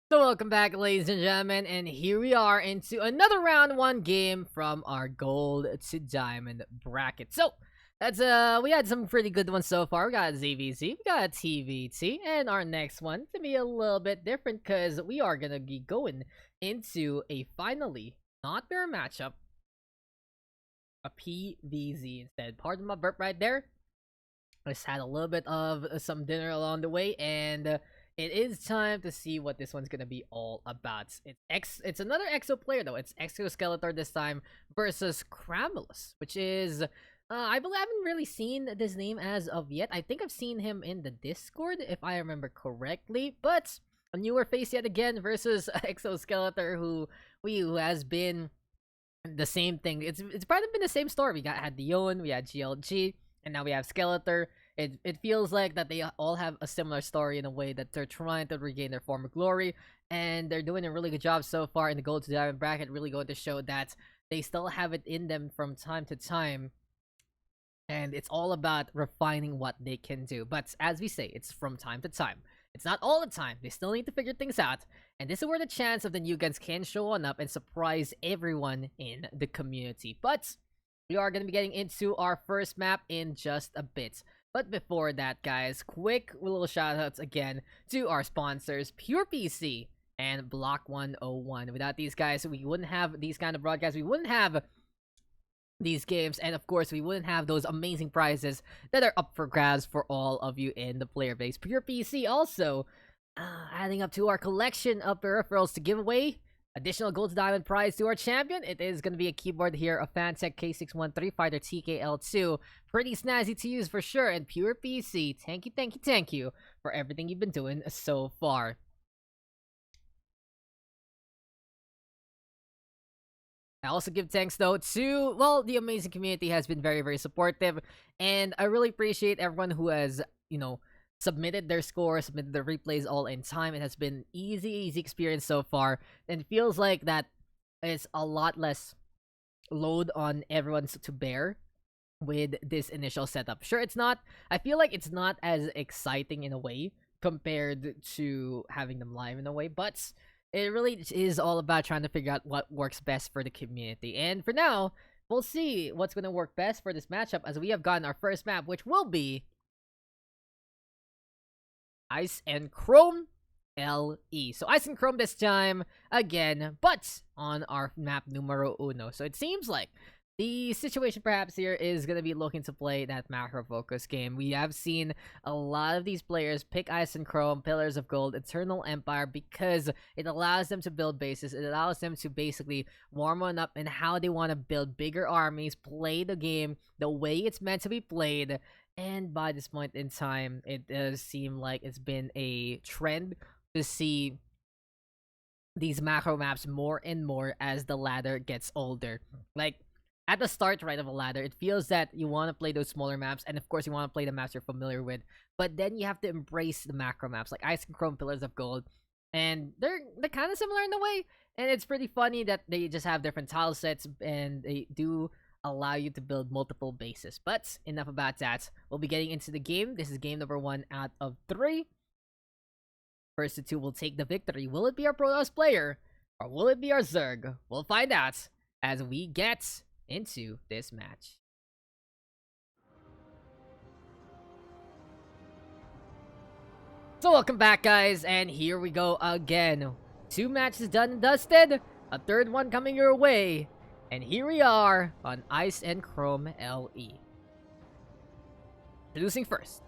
So welcome back, ladies and gentlemen, and here we are into another round one game from our gold to diamond bracket. So that's we had some pretty good ones so far. We got ZVZ, we got TVT, and our next one to be a little bit different because we are gonna be going into a finally not mirror matchup, a PVZ instead. Pardon my burp right there. I just had a little bit of some dinner along the way, and it is time to see what this one's gonna be all about. It's another EXO player though. It's eXoSkeletor this time versus Kramolous, which is I believe I haven't really seen this name as of yet. I think I've seen him in the Discord if I remember correctly, but a newer face yet again versus eXoSkeletor, who has been the same thing. It's probably been the same story. Had Dion, we had GLG, and now we have Skeletor. It feels like that they all have a similar story in a way that they're trying to regain their former glory, and they're doing a really good job so far in the gold to diamond bracket, really going to show that they still have it in them from time to time, and it's all about refining what they can do. But as we say, it's from time to time. It's not all the time. They still need to figure things out, and this is where the chance of the new guns can show on up and surprise everyone in the community. But we are going to be getting into our first map in just a bit. But before that, guys, quick little shoutouts again to our sponsors, PurePC and Block 101. Without these guys, we wouldn't have these kind of broadcasts. We wouldn't have these games, and of course, we wouldn't have those amazing prizes that are up for grabs for all of you in the player base. PurePC also adding up to our collection of peripherals to give away. Additional gold to diamond prize to our champion. It is going to be a keyboard here, a Fantech K613 Fighter TKL2. Pretty snazzy to use for sure. And PurePC, thank you for everything you've been doing so far. I also give thanks though to, well, the amazing community has been very, very supportive. And I really appreciate everyone who has, submitted their scores, submitted their replays all in time. It has been easy experience so far, and it feels like that is a lot less load on everyone to bear with this initial setup. Sure, it's not, I feel like it's not as exciting in a way compared to having them live in a way, but it really is all about trying to figure out what works best for the community. And for now, we'll see what's going to work best for this matchup, as we have gotten our first map, which will be Ice and Chrome LE. So Ice and Chrome this time again, but on our map numero uno. So it seems like the situation perhaps here is going to be looking to play that macro focus game. We have seen a lot of these players pick Ice and Chrome, Pillars of Gold, Eternal Empire, because it allows them to build bases. It allows them to basically warm on up in how they want to build bigger armies, play the game the way it's meant to be played. And by this point in time, it does seem like it's been a trend to see these macro maps more and more as the ladder gets older. Like, at the start, right, of a ladder, it feels that you want to play those smaller maps, and of course, you want to play the maps you're familiar with. But then you have to embrace the macro maps, like Ice and Chrome, Pillars of Gold. And they're kind of similar in a way. And it's pretty funny that they just have different tile sets, and they do allow you to build multiple bases. But enough about that. We'll be getting into the game. This is game number 1 out of 3. First of 2 will take the victory. Will it be our Protoss player, or will it be our Zerg? We'll find out as we get into this match. So welcome back, guys, and here we go again. 2 matches done and dusted, a third one coming your way. And here we are on Ice and Chrome LE. Introducing first.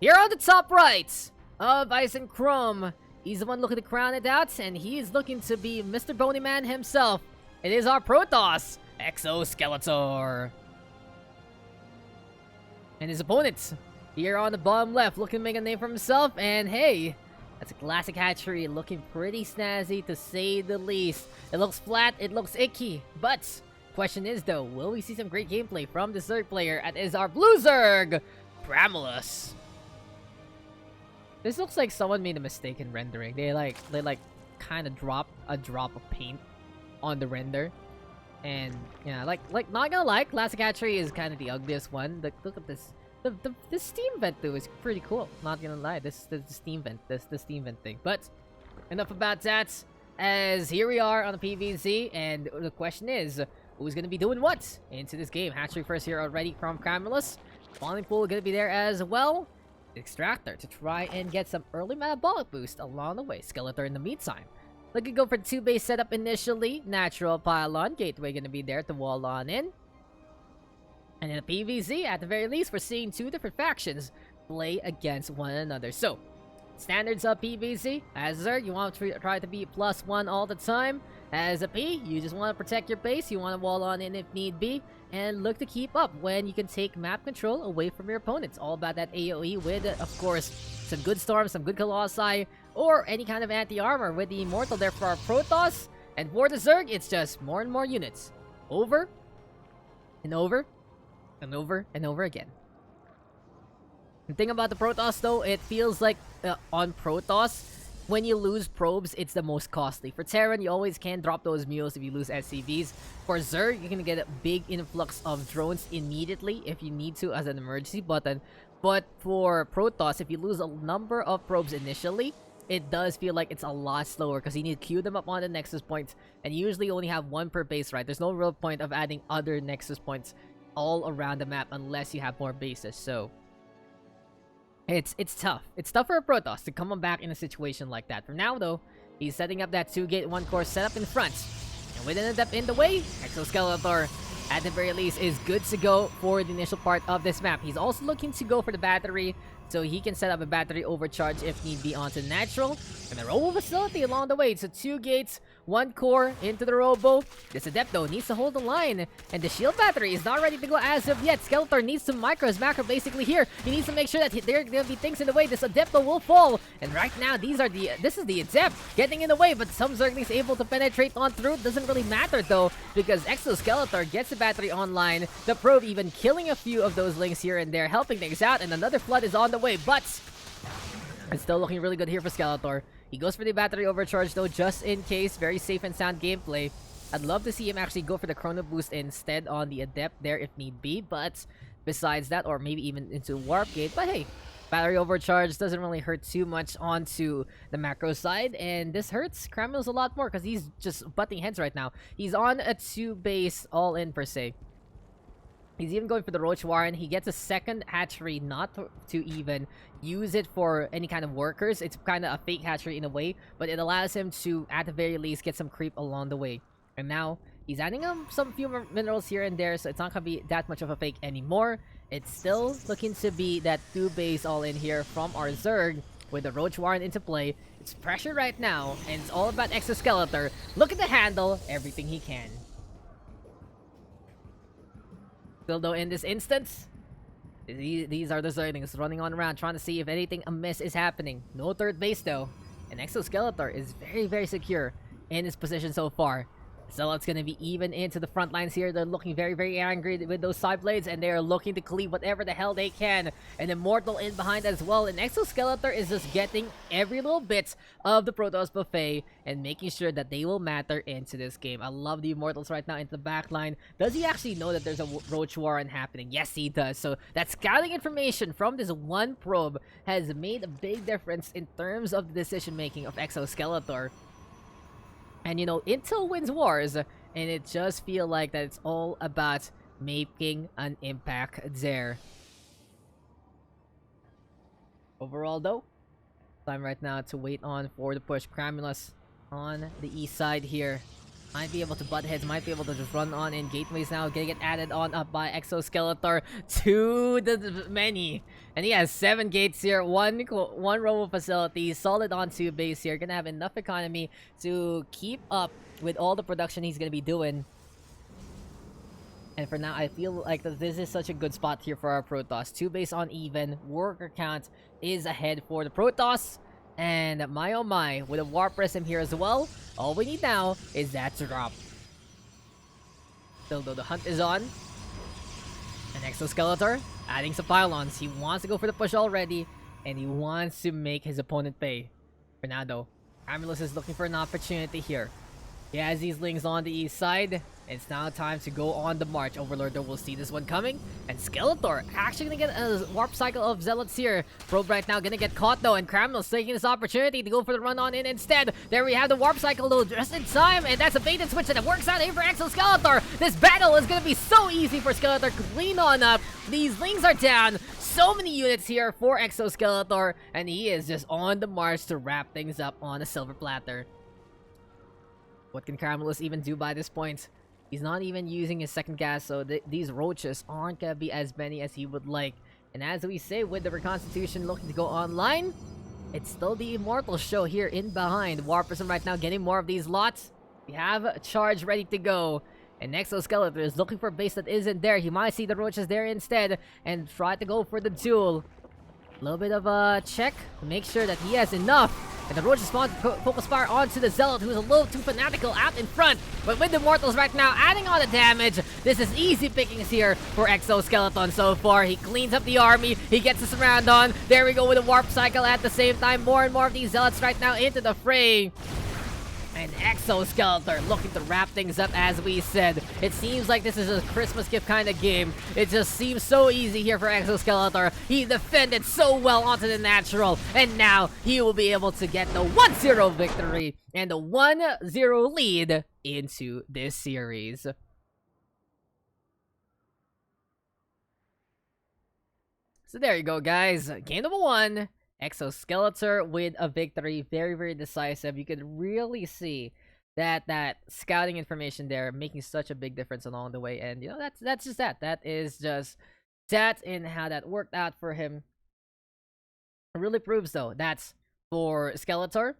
Here on the top right of Ice and Chrome, he's the one looking to crown it out, and he is looking to be Mr. Bony Man himself. It is our Protoss, eXoSkeletor. And his opponent, here on the bottom left, looking to make a name for himself, and hey, that's a classic hatchery, looking pretty snazzy to say the least. It looks flat, it looks icky, but question is though, will we see some great gameplay from the Zerg player? That is our blue Zerg, Kramolous. This looks like someone made a mistake in rendering. They kind of drop a drop of paint on the render. And yeah, like not gonna lie, classic hatchery is kind of the ugliest one. Look at this. The steam vent though is pretty cool. Not gonna lie, the steam vent, the steam vent thing. But enough about that, as here we are on the PvZ, and the question is, who's gonna be doing what into this game? Hatchery first here already from Kramolous. Spawning pool gonna be there as well. Extractor to try and get some early metabolic boost along the way. Skeletor in the meantime. Looking to go for 2-base setup initially. Natural pylon. Gateway gonna be there to wall on in. And in the PvZ, at the very least, we're seeing two different factions play against one another. So, standards of PvZ. As Zerg, you want to try to be +1 all the time. As a P, you just want to protect your base. You want to wall on in if need be. And look to keep up when you can take map control away from your opponents. All about that AoE with, of course, some good storms, some good Colossi, or any kind of anti-armor with the Immortal there for our Protoss. And for the Zerg, it's just more and more units. Over, and over, and over, and over again. The thing about the Protoss, though, it feels like on Protoss, when you lose probes, it's the most costly. For Terran, you always can drop those mules if you lose SCVs. For Zerg, you're gonna get a big influx of drones immediately if you need to as an emergency button. But for Protoss, if you lose a number of probes initially, it does feel like it's a lot slower because you need to queue them up on the Nexus points, and you usually only have one per base, right? There's no real point of adding other Nexus points all around the map unless you have more bases. So it's tough. It's tough for a Protoss to come back in a situation like that. For now, though, he's setting up that 2-gate 1-core setup in front. And with an adept in the way, eXoSkeletor, at the very least, is good to go for the initial part of this map. He's also looking to go for the battery, so he can set up a battery overcharge if need be onto natural. And the robo facility along the way. So 2 gates, 1 core into the robo. This adept, though, needs to hold the line. And the shield battery is not ready to go as of yet. Skeletor needs some micros. Macro basically here. He needs to make sure that there are going to be things in the way. This adept, though, will fall. And right now, this is the adept getting in the way. But some Zerglings able to penetrate on through. Doesn't really matter, though, because eXoSkeletor gets the battery online. The probe even killing a few of those links here and there, helping things out. And another flood is on the way. But it's still looking really good here for Skeletor. He goes for the battery overcharge, though, just in case. Very safe and sound gameplay. I'd love to see him actually go for the Chrono Boost instead on the Adept there if need be. But besides that, or maybe even into Warp Gate. But hey, battery overcharge doesn't really hurt too much onto the macro side. And this hurts Kramolous a lot more because he's just butting heads right now. He's on a 2-base all-in per se. He's even going for the Roach Warren. He gets a second hatchery, not to even use it for any kind of workers. It's kind of a fake hatchery in a way, but it allows him to, at the very least, get some creep along the way. And now, he's adding some few minerals here and there, so it's not going to be that much of a fake anymore. It's still looking to be that 2-base all-in here from our Zerg, with the Roach Warren into play. It's pressure right now, and it's all about eXoSkeletor. Looking to handle everything he can. Still, though, in this instance, these are the Zerglings running on around, trying to see if anything amiss is happening. No third base, though. And eXoSkeletor is very, very secure in his position so far. Zealot's gonna be even into the front lines here. They're looking very, very angry with those side blades, and they're looking to cleave whatever the hell they can. And Immortal in behind as well. And eXoSkeletor is just getting every little bit of the Protoss buffet and making sure that they will matter into this game. I love the Immortals right now into the back line. Does he actually know that there's a Roach Warren happening? Yes, he does. So that scouting information from this one probe has made a big difference in terms of the decision making of eXoSkeletor. And you know, Intel wins wars, and it just feels like that it's all about making an impact there. Overall, though, time right now to wait on for the push. Kramolous on the east side here. Might be able to butt heads, might be able to just run on in. Gateways now gonna get added on up by eXoSkeletor to the many. And he has 7 gates here, one robo facility, solid on 2 base here. Gonna have enough economy to keep up with all the production he's gonna be doing. And for now, I feel like that this is such a good spot here for our Protoss. 2 base on even, worker count is ahead for the Protoss. And my oh my, with a Warp Prism here as well, all we need now is that drop. Still though, the hunt is on. And eXoSkeletor adding some pylons. He wants to go for the push already, and he wants to make his opponent pay. For now though, Kramolous is looking for an opportunity here. He has these lings on the east side. It's now time to go on the march. Overlord will see this one coming. And Skeletor actually gonna get a warp cycle of Zealots here. Probe right now gonna get caught though. And Kramolous taking this opportunity to go for the run on in instead. There we have the warp cycle though, just in time. And that's a bait and switch and it works out here for eXoSkeletor. This battle is gonna be so easy for Skeletor. Clean on up. These lings are down. So many units here for eXoSkeletor. And he is just on the march to wrap things up on a silver platter. What can Kramolous even do by this point? He's not even using his second gas, so these roaches aren't gonna be as many as he would like. And as we say, with the Reconstitution looking to go online, it's still the Immortal show here in behind. Warpersm right now getting more of these lots. We have a charge ready to go. And eXoSkeletor is looking for a base that isn't there. He might see the roaches there instead and try to go for the duel. A little bit of a check to make sure that he has enough. And the roaches spawn focus fire onto the Zealot, who's a little too fanatical out in front. But with the Mortals right now adding on the damage, this is easy pickings here for eXoSkeleton so far. He cleans up the army. He gets the surround on. There we go with a warp cycle at the same time. More and more of these Zealots right now into the fray. And eXoSkeletor looking to wrap things up as we said. It seems like this is a Christmas gift kind of game. It just seems so easy here for eXoSkeletor. He defended so well onto the natural. And now he will be able to get the 1-0 victory and the 1-0 lead into this series. So there you go, guys. Game number 1. eXoSkeletor with a victory. Very, very decisive. You could really see that scouting information there making such a big difference along the way. And, you know, that's just that. That is just that in how that worked out for him. It really proves, though, that's for Skeletor.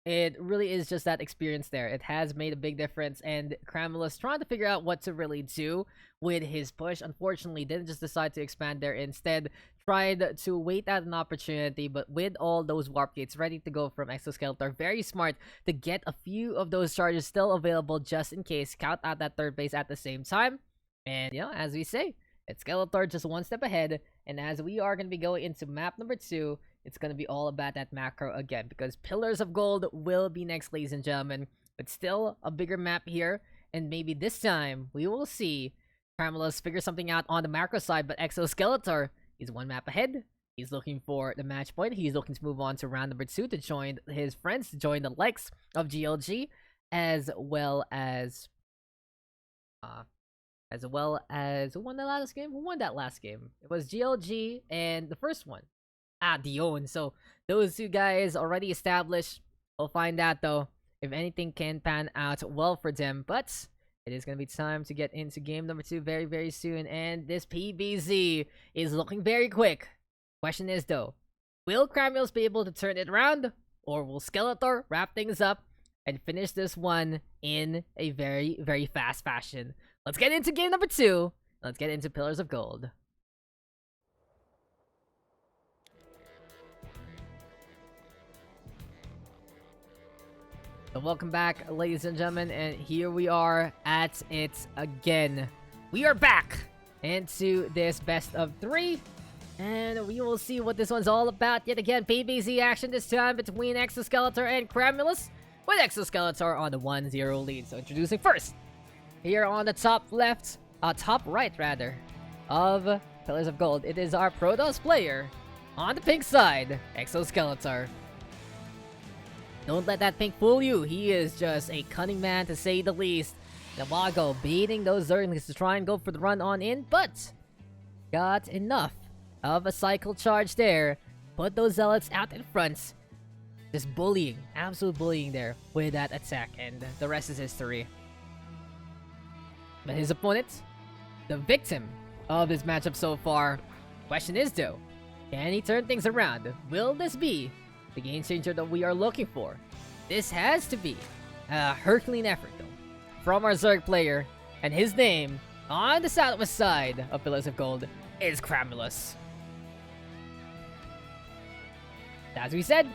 It really is just that experience there. It has made a big difference, and Kramolous trying to figure out what to really do with his push. Unfortunately, didn't just decide to expand there. Instead, tried to wait out an opportunity, but with all those warp gates ready to go from eXoSkeletor, very smart to get a few of those charges still available just in case, count out that third base at the same time. And, you know, as we say, it's Skeletor just one step ahead, and as we are going to be going into map number 2, it's going to be all about that macro again, because Pillars of Gold will be next, ladies and gentlemen. But still a bigger map here, and maybe this time we will see Kramolous figure something out on the macro side, but eXoSkeletor is one map ahead. He's looking for the match point. He's looking to move on to round number 2 to join his friends, to join the likes of GLG, as well as who won the last game? Who won that last game? It was GLG and the first one. Dion. So those two guys already established. We'll find out though if anything can pan out well for them. But it is going to be time to get into game number 2 very, very soon. And this PBZ is looking very quick. Question is though, will Kramolous be able to turn it around? Or will Skeletor wrap things up and finish this one in a very, very fast fashion? Let's get into game number 2. Let's get into Pillars of Gold. So welcome back, ladies and gentlemen, and here we are at it again. We are back into this best of 3, and we will see what this one's all about. Yet again, PBZ action this time between eXoSkeletor and Kramolous, with eXoSkeletor on the 1-0 lead. So introducing first, here on the top left, top right rather, of Pillars of Gold, it is our Protoss player on the pink side, eXoSkeletor. Don't let that pink fool you. He is just a cunning man, to say the least. Nawago beating those Zerglings to try and go for the run on in, but got enough of a cycle charge there. Put those Zealots out in front. Just bullying, absolute bullying there with that attack, and the rest is history. But his opponent, the victim of this matchup so far. Question is though, can he turn things around? Will this be the game changer that we are looking for? This has to be a Herculean effort though from our Zerg player, and his name on the southwest side of Pillars of Gold is Kramolous. As we said,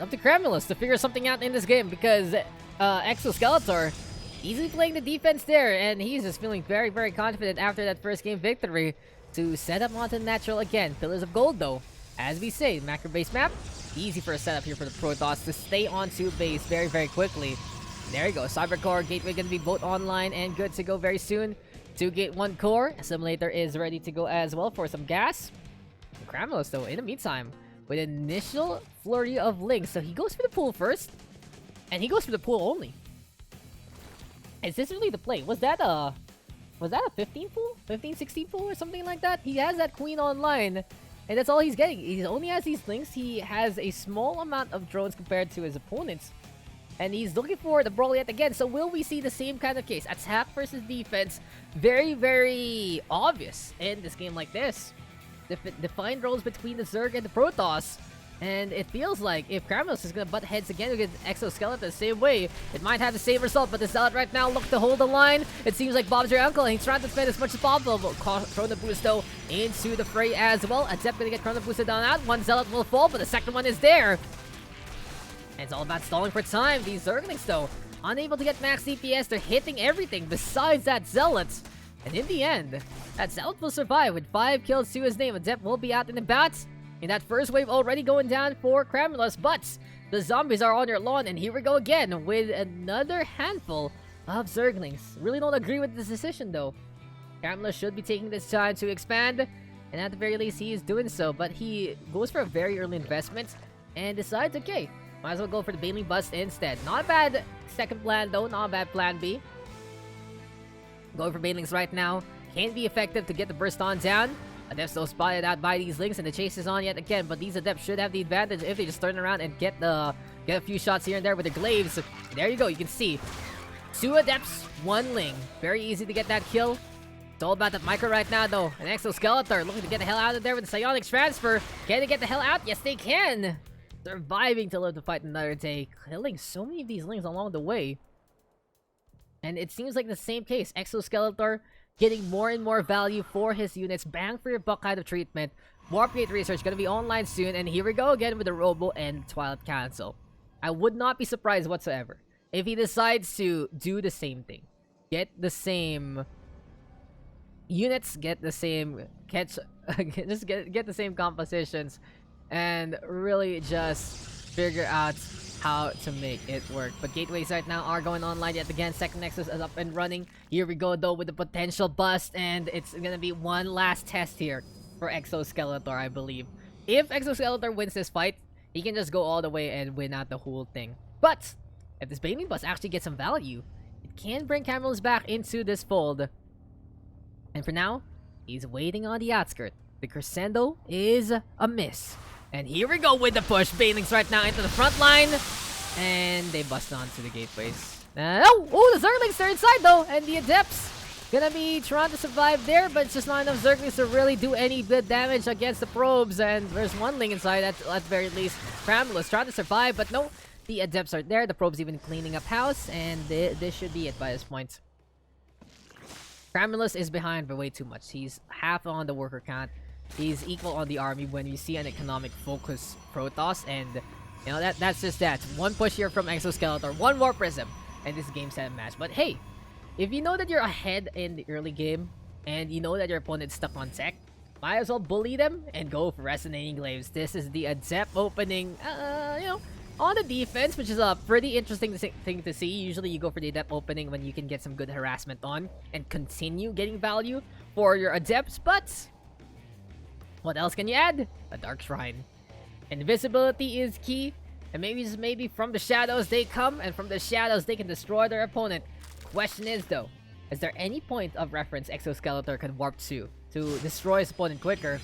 up to Kramolous to figure something out in this game, because eXoSkeletor easily playing the defense there, and he's just feeling very, very confident after that first game victory to set up onto the natural again. Pillars of Gold though, as we say, macro base map, easy for a setup here for the Protoss to stay onto base very, very quickly. There you go. Cybercore, Gateway gonna be both online and good to go very soon. 2 Gate, 1 Core. Assimilator is ready to go as well for some gas. Kramolous, though, in the meantime, with initial flurry of links. So he goes for the pool first, and he goes for the pool only. Is this really the play? Was that a 15 pool? 15, 16 pool or something like that? He has that queen online, and that's all he's getting. He only has these links. He has a small amount of drones compared to his opponents. And he's looking for the brawl yet again. So will we see the same kind of case? Attack versus defense. Very, very obvious in this game like this. Defined roles between the Zerg and the Protoss. And it feels like if Kramolous is going to butt heads again against eXoSkeletor the same way, it might have the same result. But the Zealot right now look to hold the line. It seems like Bob's your uncle, and he's trying to spend as much as possible. Chrono Boost, though, into the fray as well. Adept going to get Chrono Boosted down out. One Zealot will fall, but the second one is there. And it's all about stalling for time. These Zerglings, though, unable to get max DPS. They're hitting everything besides that Zealot. And in the end, that Zealot will survive with 5 kills to his name. Adept will be out in the bats. In that first wave already going down for Kramolous. But the zombies are on your lawn. And here we go again with another handful of Zerglings. Really don't agree with this decision, though. Kramolous should be taking this time to expand. And at the very least, he is doing so. But he goes for a very early investment and decides, okay, might as well go for the Baneling Bust instead. Not a bad second plan, though. Not a bad plan B. Going for Banelings right now. Can't be effective to get the burst on down. Adepts still spotted out by these links, and the chase is on yet again. But these Adepts should have the advantage if they just turn around and get a few shots here and there with their glaives. There you go. You can see 2 Adepts, 1 Ling. Very easy to get that kill. It's all about that micro right now, though. An eXoSkeletor looking to get the hell out of there with the Psionics transfer. Can they get the hell out? Yes, they can. Surviving to live to fight another day. Killing so many of these Lings along the way. And it seems like the same case. eXoSkeletor getting more and more value for his units. Bang for your buck kind of treatment. Warp Gate Research gonna be online soon. And here we go again with the Robo and Twilight Council. I would not be surprised whatsoever if he decides to do the same thing. Get the same units, get the same catch, just get the same compositions, and really just figure out how to make it work. But gateways right now are going online yet again. Second Nexus is up and running. Here we go, though, with the potential bust, and it's gonna be one last test here for eXoSkeletor, I believe. If eXoSkeletor wins this fight, he can just go all the way and win out the whole thing. But if this Baneling Bust actually gets some value, it can bring Kramolous back into this fold. And for now, he's waiting on the outskirt. The crescendo is a miss. And here we go with the push. Banelings right now into the front line. And they bust onto the gateways. Oh, the Zerglings, they're inside, though. And the Adepts gonna be trying to survive there, but it's just not enough Zerglings to really do any good damage against the probes. And there's 1 Ling inside at the very least. Kramolous trying to survive, but no. The Adepts are there. The probes even cleaning up house. And this should be it by this point. Kramolous is behind by way too much. He's half on the worker count. He's equal on the army when you see an economic focus Protoss, and you know that's just that. 1 push here from eXoSkeletor, 1 Warp Prism, and this game set a match. But hey, if you know that you're ahead in the early game, and you know that your opponent's stuck on tech, might as well bully them and go for Resonating Glaives. This is the Adept opening, you know, on the defense, which is a pretty interesting thing to see. Usually you go for the Adept opening when you can get some good harassment on and continue getting value for your Adepts, but what else can you add? A Dark Shrine. Invisibility is key, and maybe from the shadows they come, and from the shadows they can destroy their opponent. Question is, though, is there any point of reference eXoSkeletor can warp to destroy his opponent quicker?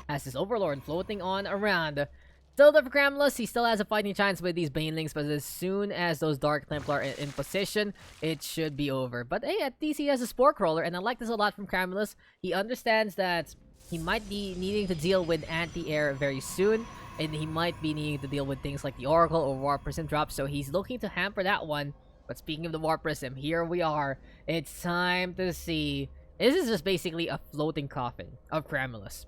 As this Overlord floating on around. Still there for Kramolous, he still has a fighting chance with these Banelings, but as soon as those Dark Templar are in position, it should be over. But hey, at least he has a Spore Crawler, and I like this a lot from Kramolous. He understands that he might be needing to deal with anti-air very soon, and he might be needing to deal with things like the Oracle or Warp Prism drop, so he's looking to hamper that one. But speaking of the Warp Prism, here we are. It's time to see. This is just basically a floating coffin of Kramolous.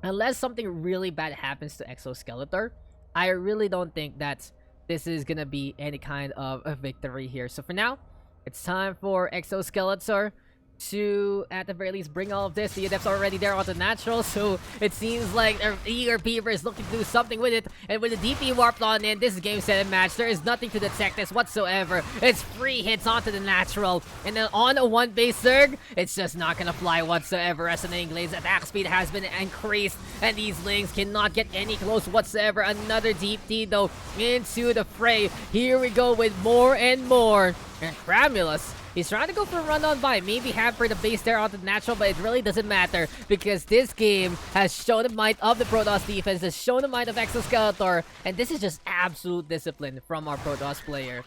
Unless something really bad happens to eXoSkeletor, I really don't think that this is gonna be any kind of a victory here. So for now, it's time for eXoSkeletor to, at the very least, bring all of this. The Adepts are already there on the natural, so it seems like their eager Beaver is looking to do something with it. And with the DP warped on in, this is game, set, and match. There is nothing to detect this whatsoever. It's free hits onto the natural. And then on a 1-base Zerg, it's just not gonna fly whatsoever. Resonating Glaide's attack speed has been increased, and these Lings cannot get any close whatsoever. Another deep D, though, into the fray. Here we go with more and more. And Kramolous, he's trying to go for a run-on by. Maybe hamper the base there onto the natural, but it really doesn't matter because this game has shown the might of the Protoss defense, has shown the might of eXoSkeletor, and this is just absolute discipline from our Protoss player.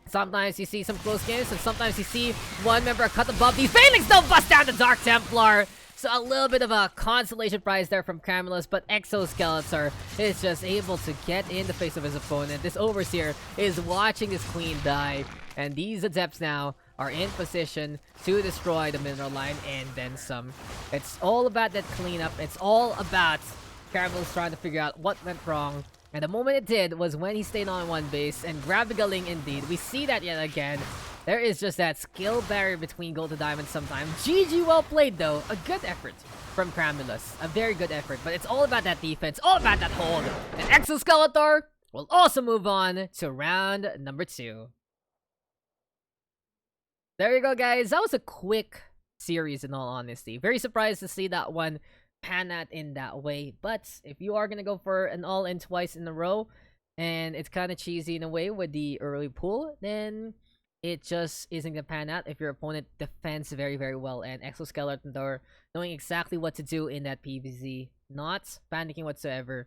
Sometimes you see some close games, and sometimes you see one member cut above these. Phalanx don't bust down the Dark Templar! So a little bit of a consolation prize there from Kramolous, but eXoSkeletor is just able to get in the face of his opponent. This Overseer is watching his queen die, and these Adepts now are in position to destroy the mineral line and then some. It's all about that cleanup. It's all about Kramolous trying to figure out what went wrong. And the moment it did was when he stayed on 1 base and grabbed a Ling indeed. We see that yet again. There is just that skill barrier between gold to diamond sometimes. GG, well played though. A good effort from Kramolous. A very good effort. But it's all about that defense. All about that hold. And eXoSkeletor will also move on to round number 2. There you go, guys. That was a quick series in all honesty. Very surprised to see that one pan out in that way. But if you are going to go for an all-in twice in a row, and it's kind of cheesy in a way with the early pull, then it just isn't gonna pan out if your opponent defends very, very well. And eXoSkeletor knowing exactly what to do in that PvZ, not panicking whatsoever,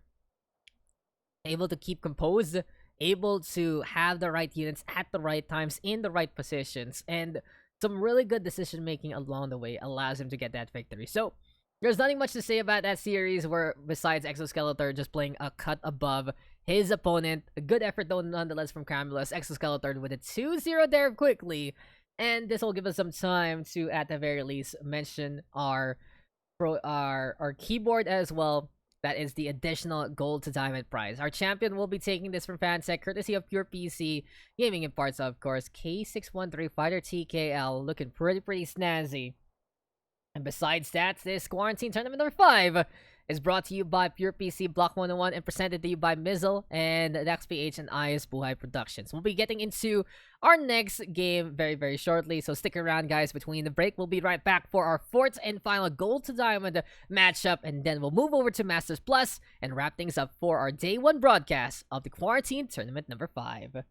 able to keep composed, able to have the right units at the right times in the right positions, and some really good decision making along the way allows him to get that victory. So there's nothing much to say about that series, where besides eXoSkeletor just playing a cut above his opponent. A good effort though nonetheless from Kramolous. eXoSkeletor with a 2-0 there quickly. And this will give us some time to, at the very least, mention our keyboard as well. That is the additional gold to diamond prize. Our champion will be taking this from Fansec, courtesy of Pure PC Gaming in parts, of course. K613 Fighter TKL, looking pretty snazzy. And besides that, this Quarantine Tournament number 5 is brought to you by Pure PC Block 101 and presented to you by Mizzle and Daks PH and IS Buhay Productions. We'll be getting into our next game very, very shortly, so stick around, guys. Between the break, we'll be right back for our 4th and final Gold to Diamond matchup, and then we'll move over to Masters Plus and wrap things up for our Day 1 broadcast of the Quarantine Tournament number 5.